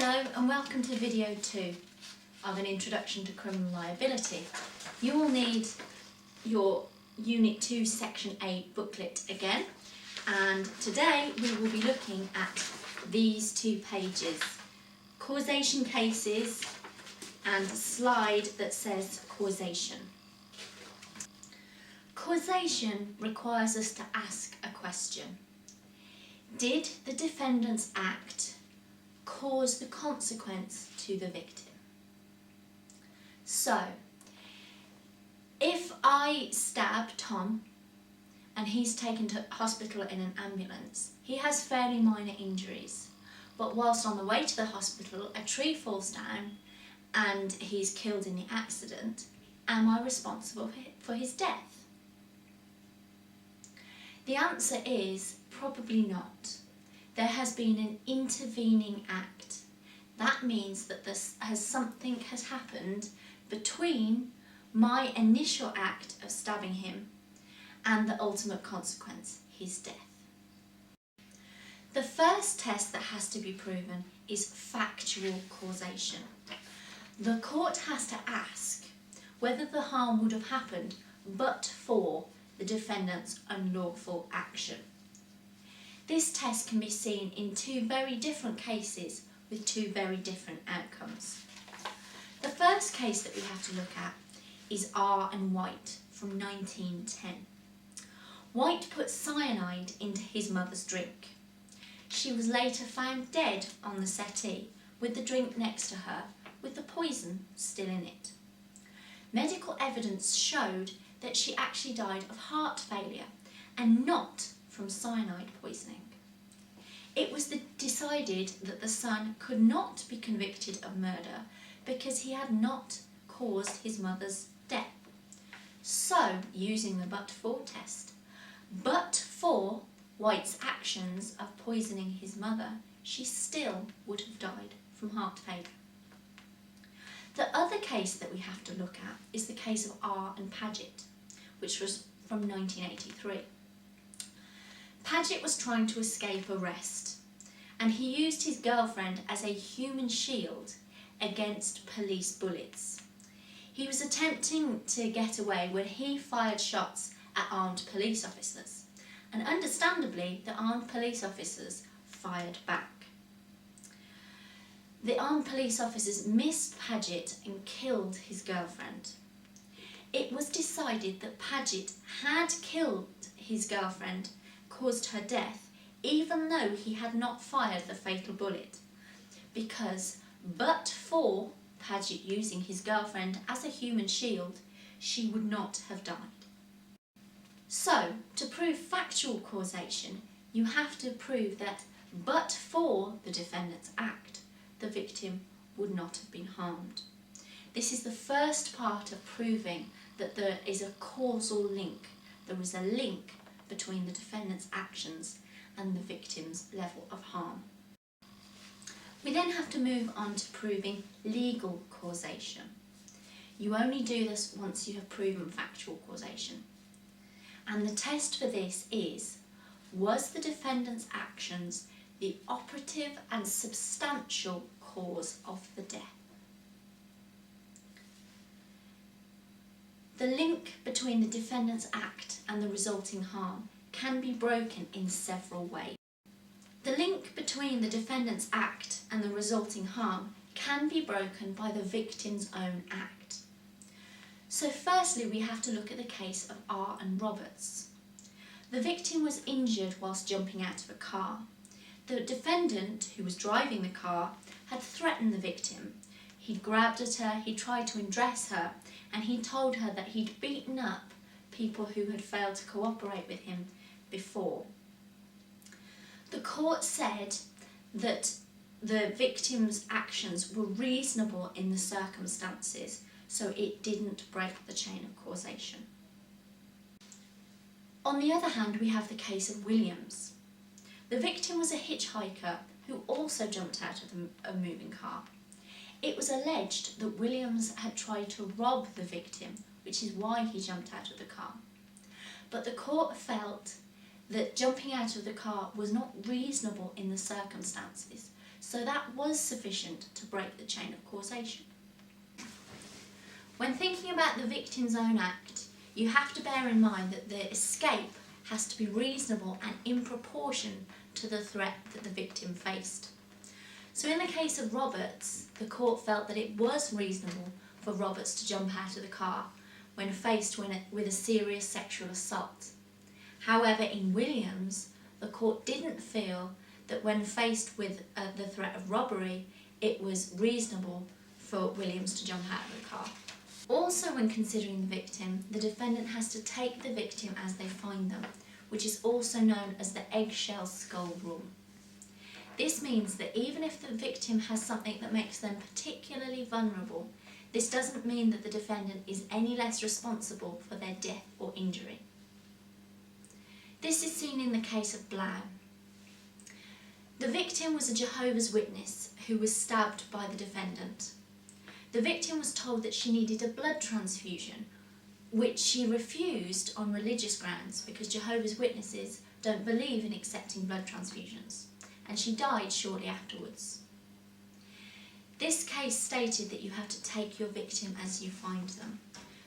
Hello and welcome to video 2 of an introduction to criminal liability. You will need your Unit 2 Section 8 booklet again, and today we will be looking at these 2 pages, causation cases and a slide that says causation. Causation requires us to ask a question. Did the defendant's act cause the consequence to the victim? So, if I stab Tom and he's taken to hospital in an ambulance, he has fairly minor injuries, but whilst on the way to the hospital a tree falls down and he's killed in the accident, am I responsible for his death? The answer is probably not. There has been an intervening act. That means that something has happened between my initial act of stabbing him and the ultimate consequence, his death. The first test that has to be proven is factual causation. The court has to ask whether the harm would have happened but for the defendant's unlawful action. This test can be seen in 2 very different cases with 2 very different outcomes. The first case that we have to look at is R and White from 1910. White put cyanide into his mother's drink. She was later found dead on the settee with the drink next to her with the poison still in it. Medical evidence showed that she actually died of heart failure and not from cyanide poisoning. It was decided that the son could not be convicted of murder because he had not caused his mother's death. So, using the but-for test, but for White's actions of poisoning his mother, she still would have died from heart failure. The other case that we have to look at is the case of R and Paget, which was from 1983. Paget was trying to escape arrest, and he used his girlfriend as a human shield against police bullets. He was attempting to get away when he fired shots at armed police officers, and understandably the armed police officers fired back. The armed police officers missed Paget and killed his girlfriend. It was decided that Paget had killed his girlfriend, caused her death, even though he had not fired the fatal bullet, because but for Paget using his girlfriend as a human shield, she would not have died. So, to prove factual causation, you have to prove that but for the defendant's act, the victim would not have been harmed. This is the first part of proving that there is a causal link. There is a link between the defendant's actions and the victim's level of harm. We then have to move on to proving legal causation. You only do this once you have proven factual causation. And the test for this is, was the defendant's actions the operative and substantial cause of the death? The link between the defendant's act and the resulting harm can be broken in several ways. The link between the defendant's act and the resulting harm can be broken by the victim's own act. So firstly, we have to look at the case of R and Roberts. The victim was injured whilst jumping out of a car. The defendant, who was driving the car, had threatened the victim. He'd grabbed at her, he tried to undress her, and he told her that he'd beaten up people who had failed to cooperate with him before. The court said that the victim's actions were reasonable in the circumstances, so it didn't break the chain of causation. On the other hand, we have the case of Williams. The victim was a hitchhiker who also jumped out of a moving car. It was alleged that Williams had tried to rob the victim, which is why he jumped out of the car. But the court felt that jumping out of the car was not reasonable in the circumstances, so that was sufficient to break the chain of causation. When thinking about the victim's own act, you have to bear in mind that the escape has to be reasonable and in proportion to the threat that the victim faced. So in the case of Roberts, the court felt that it was reasonable for Roberts to jump out of the car when faced with a serious sexual assault. However, in Williams, the court didn't feel that when faced with the threat of robbery, it was reasonable for Williams to jump out of the car. Also, when considering the victim, the defendant has to take the victim as they find them, which is also known as the eggshell skull rule. This means that even if the victim has something that makes them particularly vulnerable, this doesn't mean that the defendant is any less responsible for their death or injury. This is seen in the case of Blau. The victim was a Jehovah's Witness who was stabbed by the defendant. The victim was told that she needed a blood transfusion, which she refused on religious grounds because Jehovah's Witnesses don't believe in accepting blood transfusions, and she died shortly afterwards. This case stated that you have to take your victim as you find them.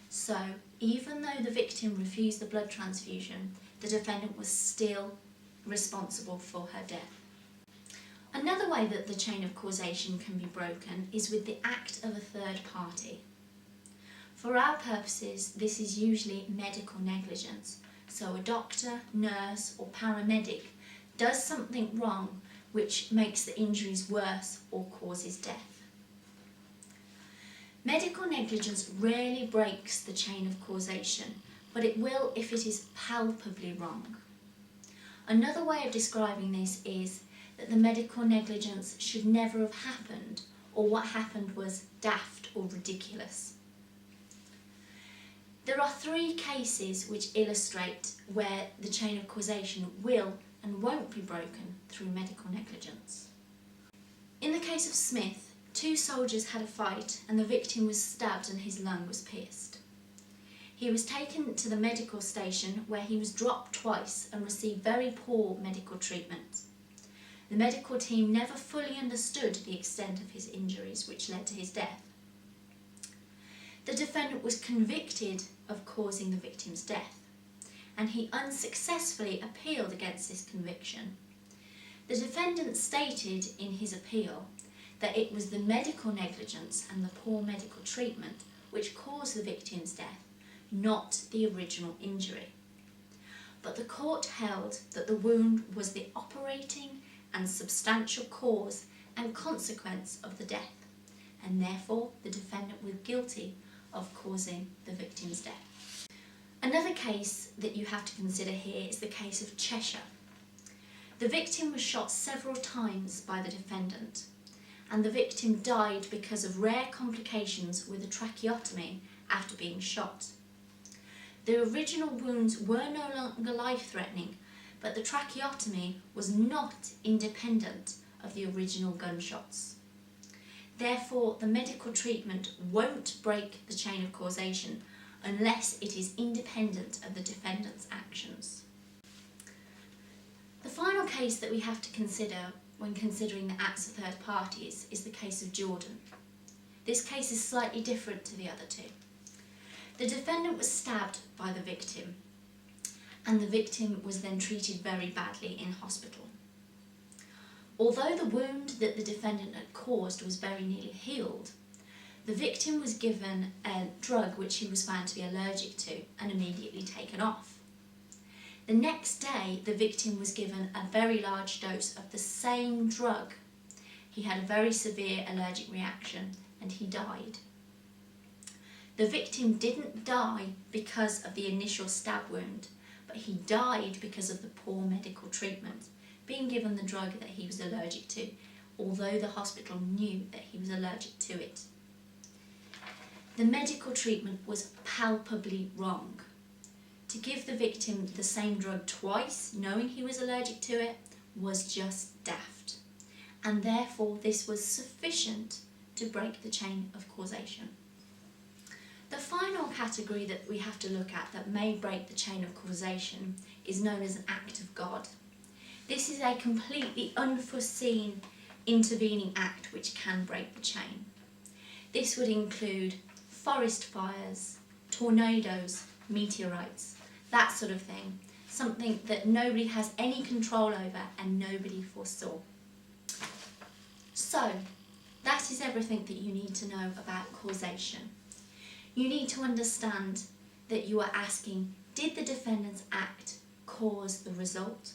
So, even though the victim refused the blood transfusion, the defendant was still responsible for her death. Another way that the chain of causation can be broken is with the act of a third party. For our purposes, this is usually medical negligence, so a doctor, nurse or paramedic does something wrong which makes the injuries worse or causes death. Medical negligence rarely breaks the chain of causation, but it will if it is palpably wrong. Another way of describing this is that the medical negligence should never have happened, or what happened was daft or ridiculous. There are 3 cases which illustrate where the chain of causation will and won't be broken through medical negligence. In the case of Smith, 2 soldiers had a fight and the victim was stabbed and his lung was pierced. He was taken to the medical station where he was dropped twice and received very poor medical treatment. The medical team never fully understood the extent of his injuries which led to his death. The defendant was convicted of causing the victim's death, and he unsuccessfully appealed against this conviction. The defendant stated in his appeal that it was the medical negligence and the poor medical treatment which caused the victim's death, not the original injury. But the court held that the wound was the operating and substantial cause and consequence of the death, and therefore the defendant was guilty of causing the victim's death. Another case that you have to consider here is the case of Cheshire. The victim was shot several times by the defendant, and the victim died because of rare complications with a tracheotomy after being shot. The original wounds were no longer life-threatening, but the tracheotomy was not independent of the original gunshots. Therefore, the medical treatment won't break the chain of causation unless it is independent of the defendant's actions. The final case that we have to consider when considering the acts of third parties is the case of Jordan. This case is slightly different to the other 2. The defendant was stabbed by the victim, and the victim was then treated very badly in hospital. Although the wound that the defendant had caused was very nearly healed, the victim was given a drug which he was found to be allergic to and immediately taken off. The next day, the victim was given a very large dose of the same drug. He had a very severe allergic reaction and he died. The victim didn't die because of the initial stab wound, but he died because of the poor medical treatment, being given the drug that he was allergic to, although the hospital knew that he was allergic to it. The medical treatment was palpably wrong. To give the victim the same drug twice, knowing he was allergic to it, was just daft, and therefore this was sufficient to break the chain of causation. The final category that we have to look at that may break the chain of causation is known as an act of God. This is a completely unforeseen intervening act which can break the chain. This would include forest fires, tornadoes, meteorites, that sort of thing, something that nobody has any control over and nobody foresaw. So, that is everything that you need to know about causation. You need to understand that you are asking, did the defendant's act cause the result?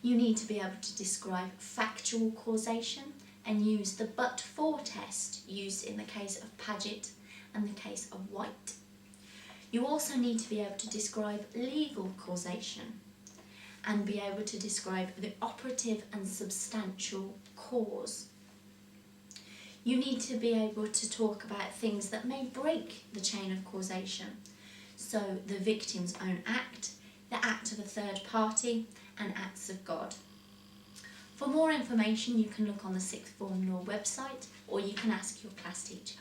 You need to be able to describe factual causation and use the but-for test used in the case of Paget and the case of White. You also need to be able to describe legal causation and be able to describe the operative and substantial cause. You need to be able to talk about things that may break the chain of causation. So the victim's own act, the act of a third party, and acts of God. For more information, you can look on the Sixth Form Law website, or you can ask your class teacher.